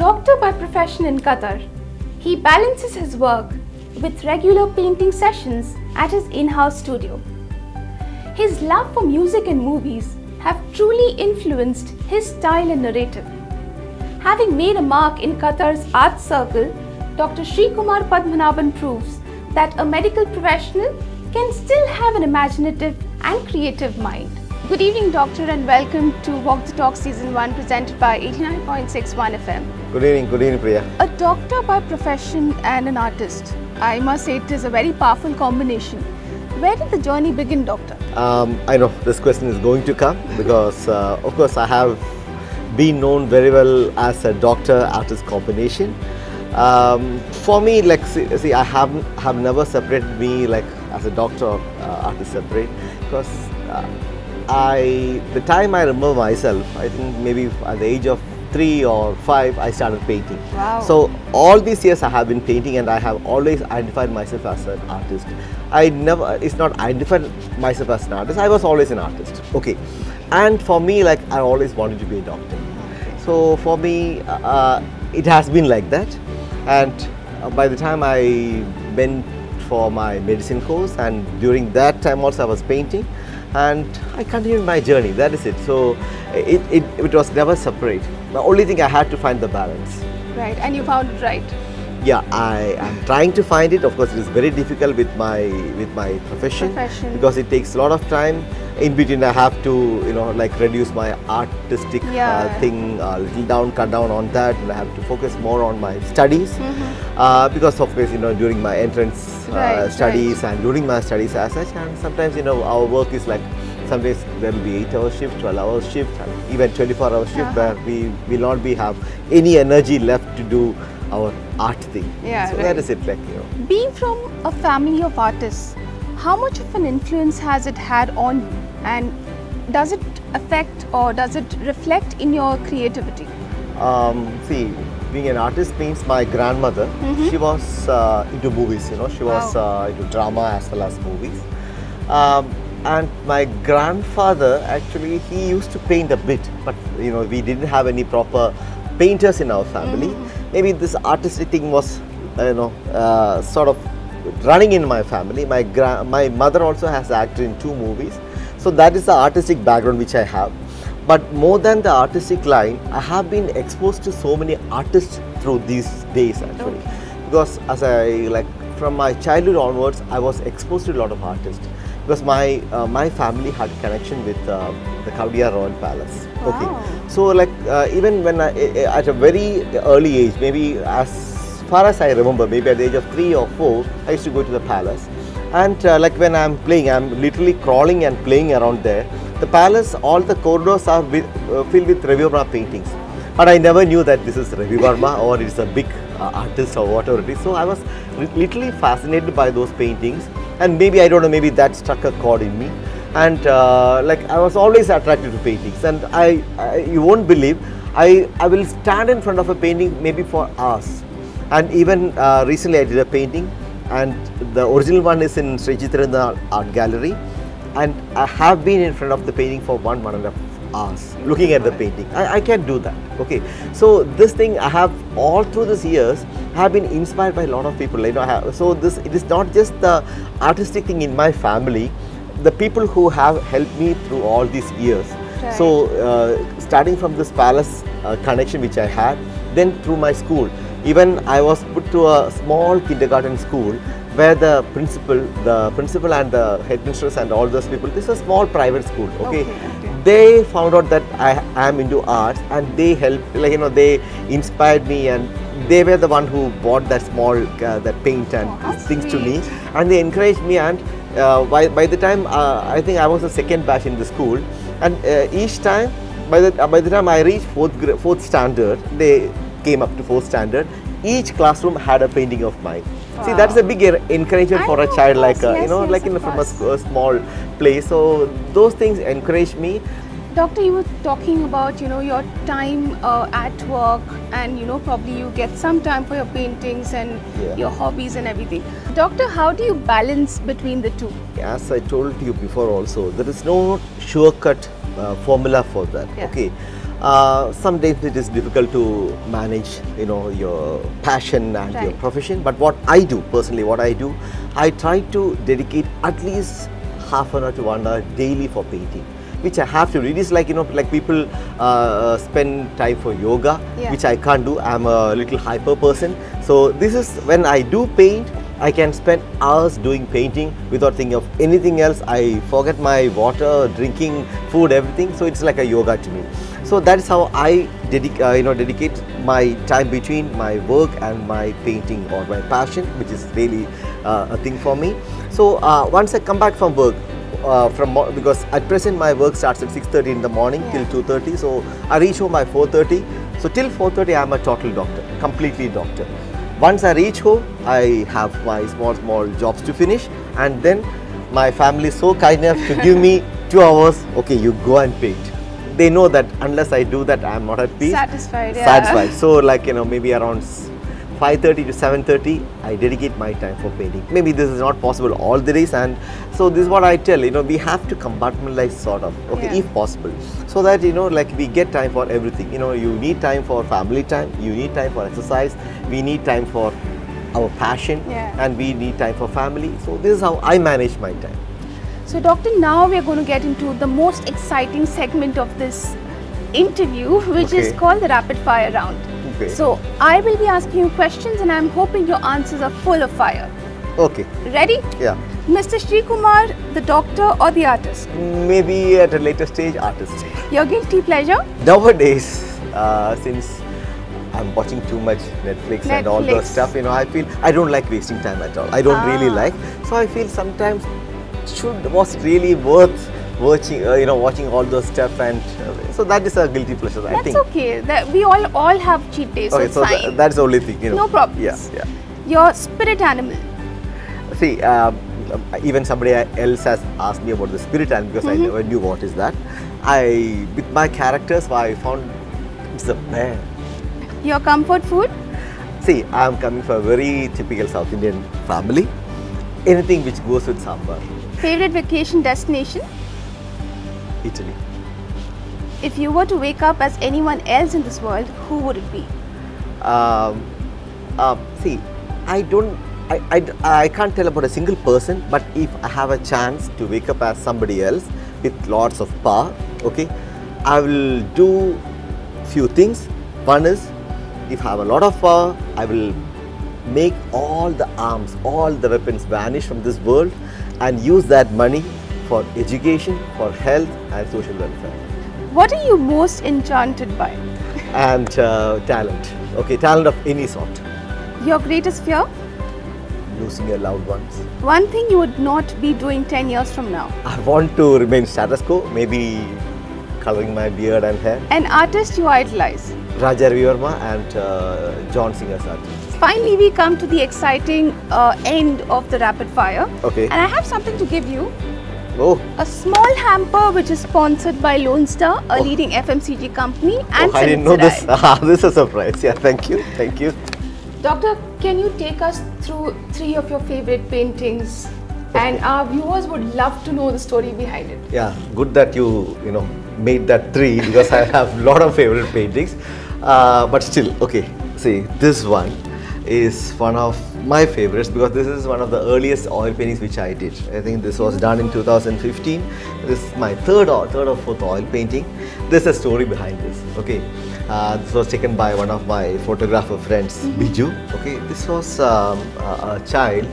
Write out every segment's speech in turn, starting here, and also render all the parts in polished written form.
doctor by profession in Qatar, he balances his work with regular painting sessions at his in-house studio. His love for music and movies have truly influenced his style and narrative. Having made a mark in Qatar's art circle, Dr. Sri Kumar Padmanabhan proves that a medical professional can still have an imaginative and creative mind. Good evening, Doctor, and welcome to Walk the Talk Season 1 presented by 89.61 FM. Good evening Priya. A doctor by profession and an artist. I must say it is a very powerful combination. Where did the journey begin, Doctor? I know this question is going to come because of course I have been known very well as a doctor-artist combination. For me, like see I have never separated me like as a doctor or artist separate, because the time I remember myself, I think maybe at the age of 3 or 5 I started painting. Wow. So all these years I have been painting and I have always identified myself as an artist. It's not identified myself as an artist, I was always an artist. Okay. And for me, like I always wanted to be a doctor. So for me, it has been like that. And by the time I went for my medicine course, and during that time also I was painting, and I continued my journey. That is it. So it was never separate. The only thing I had to find the balance. Right, and you found it right. Yeah, I am trying to find it. Of course, it is very difficult with my profession because it takes a lot of time. In between, I have to like reduce my artistic thing a little down, cut down on that, and I have to focus more on my studies because of course during my entrance studies and during my studies as such, and sometimes our work is like sometimes there will be 8-hour shift, 12-hour shift, and even 24-hour shift where we will not have any energy left to do our art thing. Yeah, so that is it, like Being from a family of artists, how much of an influence has it had on you, and does it affect or does it reflect in your creativity? See, being an artist means my grandmother, she was into movies, she was into drama as well as movies. And my grandfather, actually, he used to paint a bit, but we didn't have any proper painters in our family. Maybe this artistic thing was sort of running in my family. My mother also has acted in 2 movies, so that is the artistic background which I have. But more than the artistic line, I have been exposed to so many artists through these days actually, because as from my childhood onwards, I was exposed to a lot of artists. Because my family had connection with the Kevadia Royal Palace. Wow. Okay, so like even when at a very early age, maybe as far as I remember, maybe at the age of 3 or 4, I used to go to the palace, and like when I'm playing, I'm literally crawling and playing around there. The palace, all the corridors are filled with Ravi Verma paintings, but I never knew that this is Ravi Verma or it's a big artist or whatever it is. So I was literally fascinated by those paintings. And maybe, I don't know, maybe that struck a chord in me, and like I was always attracted to paintings, and you won't believe, I will stand in front of a painting maybe for hours. And even recently I did a painting, and the original one is in Sri Chitrendra Art Gallery, and I have been in front of the painting for 1.5 hours looking at the painting. I can do that. Okay, so this thing I have all through these years have been inspired by a lot of people. So it is not just the artistic thing in my family, the people who have helped me through all these years. Right. So starting from this palace connection which I had, then through my school, even I was put to a small kindergarten school where the principal and the headmistress and all those people, this is a small private school. Okay. They found out that I am into arts, and they helped, they inspired me, and they were the one who bought that small that paint and things to me, and they encouraged me. And by the time I think I was the 2nd batch in the school, and each time by the time I reached 4th standard, they came up to 4th standard. Each classroom had a painting of mine. Wow. See, that's a big encouragement for a child, like from a small place. So those things encouraged me. Doctor, you were talking about your time at work, and probably you get some time for your paintings and your hobbies and everything. Doctor, how do you balance between the two? As I told you before also, there is no sure-cut formula for that. Yeah. Okay, Some days it is difficult to manage, you know, your passion and your Right. profession. But what I do personally, I try to dedicate at least half an hour to 1 hour daily for painting, which I have to do. It is like, you know, like people spend time for yoga, Yeah. which I can't do. I'm a little hyper person. So this is when I do paint, I can spend hours doing painting without thinking of anything else. I forget my water, drinking, food, everything. So it's like a yoga to me. So that is how I dedicate my time between my work and my painting or my passion, which is really a thing for me. So once I come back from work, because at present my work starts at 6:30 in the morning till 2:30, so I reach home by 4:30. So till 4:30 I am a total doctor, completely doctor. Once I reach home, I have my small jobs to finish, and then my family is so kind enough to give me 2 hours. Okay, you go and paint. They know that unless I do that, I am not at peace. Satisfied, yeah. Satisfied. So like, you know, maybe around 5:30 to 7:30, I dedicate my time for painting. Maybe this is not possible all the days, and so this is what I tell, you know, we have to compartmentalize sort of, okay, Yeah. if possible, so that, you know, like we get time for everything. You know, you need time for family time, you need time for exercise, we need time for our passion, Yeah. and we need time for family. So this is how I manage my time. So Doctor, now we are going to get into the most exciting segment of this interview, which is Okay. called the rapid fire round. Okay. So I will be asking you questions and I'm hoping your answers are full of fire. Okay. Ready? Yeah. Mr. Sri Kumar, the doctor or the artist? Maybe at a later stage, artist. Your guilty pleasure? Nowadays, since I'm watching too much Netflix and all those Netflix. stuff, you know, I feel I don't like wasting time at all. I don't really Ah. like. So I feel sometimes was it really worth watching, you know, watching all those stuff, and so that is a guilty pleasure. I That's think. okay. That we all have cheat days, so Okay, it's so fine. that's the only thing, you know. No problems. Yeah, yeah. Your spirit animal? See, even somebody else has asked me about the spirit animal because I never knew what is that. With my characters, I found it's a bear. Your comfort food? See, I am coming from a very typical South Indian family. Anything which goes with sambar. Favorite vacation destination? Italy. If you were to wake up as anyone else in this world, who would it be? See, I can't tell about a single person, but if I have a chance to wake up as somebody else with lots of power, okay, I will do few things. One is, if I have a lot of power, I will make all the arms, all the weapons vanish from this world and use that money for education, for health and social welfare. What are you most enchanted by? And talent, okay, talent of any sort. Your greatest fear? Losing your loved ones. One thing you would not be doing 10 years from now. I want to remain status quo, maybe coloring my beard and hair. An artist you idolize. Raja Ravi Verma and John Singer Sargent. Finally, we come to the exciting end of the rapid fire. Okay. And I have something to give you. Oh, A small hamper which is sponsored by Lone Star, a leading FMCG company, and I didn't know this. Sarai. This is a surprise. Yeah, thank you. Thank you. Doctor, can you take us through 3 of your favorite paintings? And our viewers would love to know the story behind it. Yeah, good that you made that 3 because I have a lot of favorite paintings. But still, okay. See, this one is one of my favorites because this is one of the earliest oil paintings which I did. I think this was done in 2015. This is my third or fourth oil painting. There's a story behind this. Okay, this was taken by one of my photographer friends, Biju. Okay, this was a child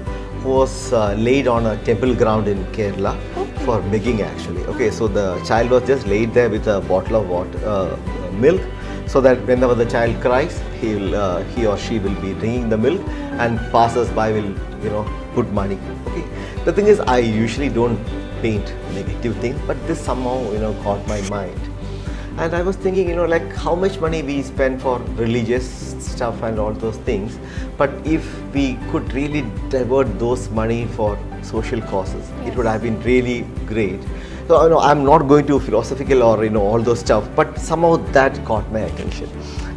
who was laid on a temple ground in Kerala for begging actually. Okay, so the child was just laid there with a bottle of water, milk, so that whenever the child cries, he or she will be drinking the milk, and passers-by will put money. Okay, the thing is, I usually don't paint negative things, but this somehow caught my mind, and I was thinking, like how much money we spend for religious stuff and all those things, but if we could really divert those money for social causes, it would have been really great. So I'm not going to philosophical or all those stuff, but somehow that caught my attention.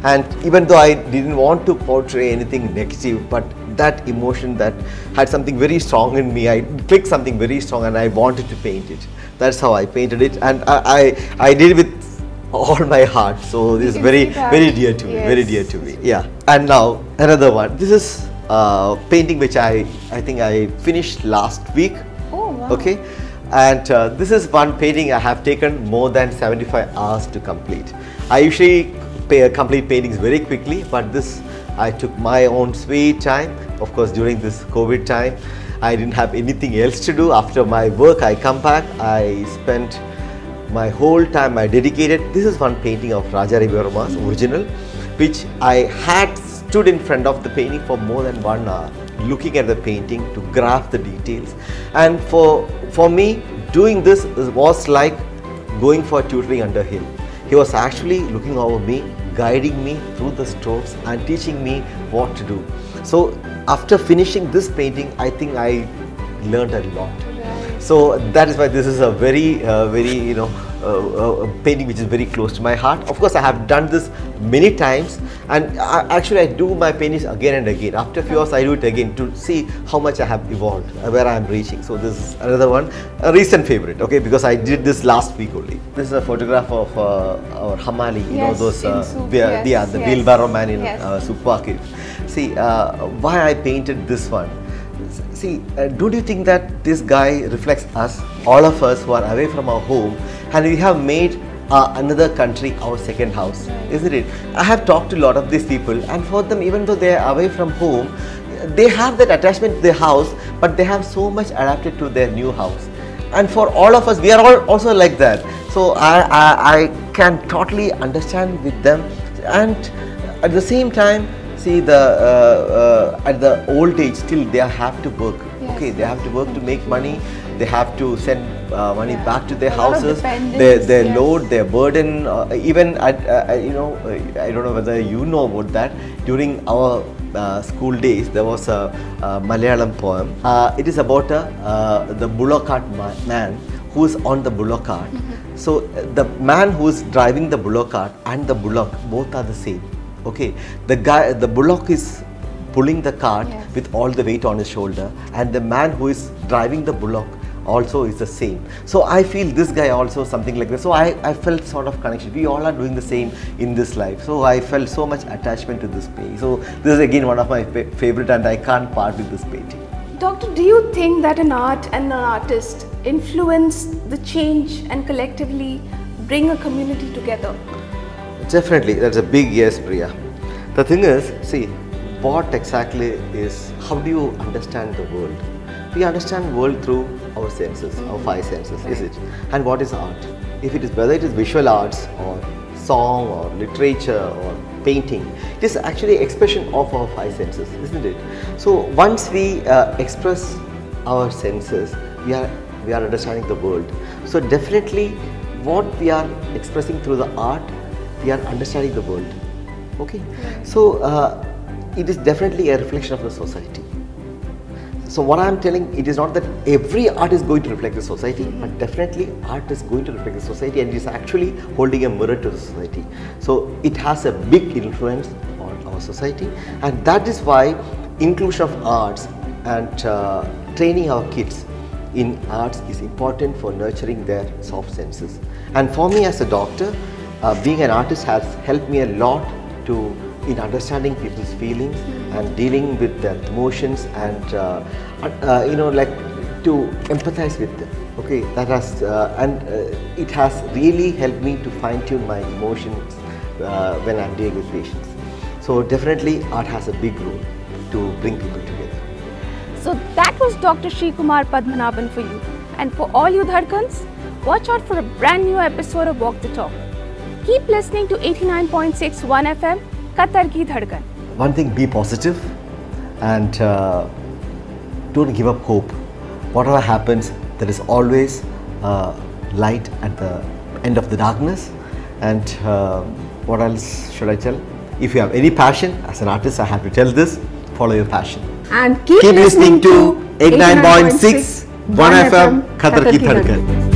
And even though I didn't want to portray anything negative, but that emotion that had something very strong in me, I clicked something very strong and I wanted to paint it. That's how I painted it, and I did it with all my heart. So this is very dear to me, very dear to me. Yeah. And now another one. This is painting which I think I finished last week. Oh wow. Okay. And this is one painting I have taken more than 75 hours to complete. I usually complete paintings very quickly, but this I took my own sweet time. Of course, during this COVID time, I didn't have anything else to do. After my work, I come back, I spent my whole time, I dedicated. This is one painting of Raja Ravi Verma's original, which I had stood in front of the painting for more than 1 hour, looking at the painting to grasp the details. And for me, doing this was like going for tutoring under him. He was actually looking over me, guiding me through the strokes and teaching me what to do. So after finishing this painting, I think I learned a lot. So that is why this is a very painting which is very close to my heart. Of course, I have done this many times, and actually I do my paintings again and again. After a few hours, I do it again to see how much I have evolved, where I am reaching. So this is another one, a recent favorite, okay, because I did this last week only. This is a photograph of our Hamali, you know, those the wheelbarrow man in Supwakif. See, why I painted this one. See, don't you think that this guy reflects us, all of us who are away from our home, and we have made another country our second house, isn't it? I have talked to a lot of these people, and for them, even though they are away from home, they have that attachment to their house, but they have so much adapted to their new house. And for all of us, we are all also like that. So I can totally understand with them, and at the same time, see, at the old age still they have to work. Okay, they have to work to make money. They have to send money back to their houses. Their load, their burden. Even you know, I don't know whether you know about that. During our school days, there was a Malayalam poem. It is about the bullock cart man who is on the bullock cart. So the man who is driving the bullock cart and the bullock both are the same. Okay, the bullock is pulling the cart with all the weight on his shoulder, and the man who is driving the bullock also is the same. So I feel this guy also something like this. So I felt sort of connection. We all are doing the same in this life. So I felt so much attachment to this painting. So this is again one of my favorite, and I can't part with this painting. Doctor, do you think that an art and an artist influence the change and collectively bring a community together? Definitely, that's a big yes, Priya. The thing is, see, what exactly is, how do you understand the world? We understand the world through our senses, our 5 senses, is it? And what is art? If it is, whether it is visual arts or song or literature or painting, it is actually expression of our 5 senses, isn't it? So once we express our senses, we are understanding the world. So definitely, what we are expressing through the art, we are understanding the world. Okay, so it is definitely a reflection of the society. So what I am telling, it is not that every art is going to reflect the society, but definitely art is going to reflect the society, and it is actually holding a mirror to the society. So it has a big influence on our society, and that is why inclusion of arts and training our kids in arts is important for nurturing their soft senses. And for me as a doctor, being an artist has helped me a lot in understanding people's feelings and dealing with their emotions, and you know, like to empathize with them. Okay, that has it has really helped me to fine-tune my emotions when I'm dealing with patients. So definitely, art has a big role to bring people together. So that was Dr. Sri Kumar Padmanabhan for you, and for all you Dhadkans, watch out for a brand new episode of Walk the Talk. Keep listening to 89.6 1 FM, Qatar Ki Dhadkan. One thing, be positive and don't give up hope. Whatever happens, there is always light at the end of the darkness. And what else should I tell? If you have any passion, as an artist, I have to tell this, follow your passion. And keep listening to 89.6 1 FM, Qatar Ki Dhadkan.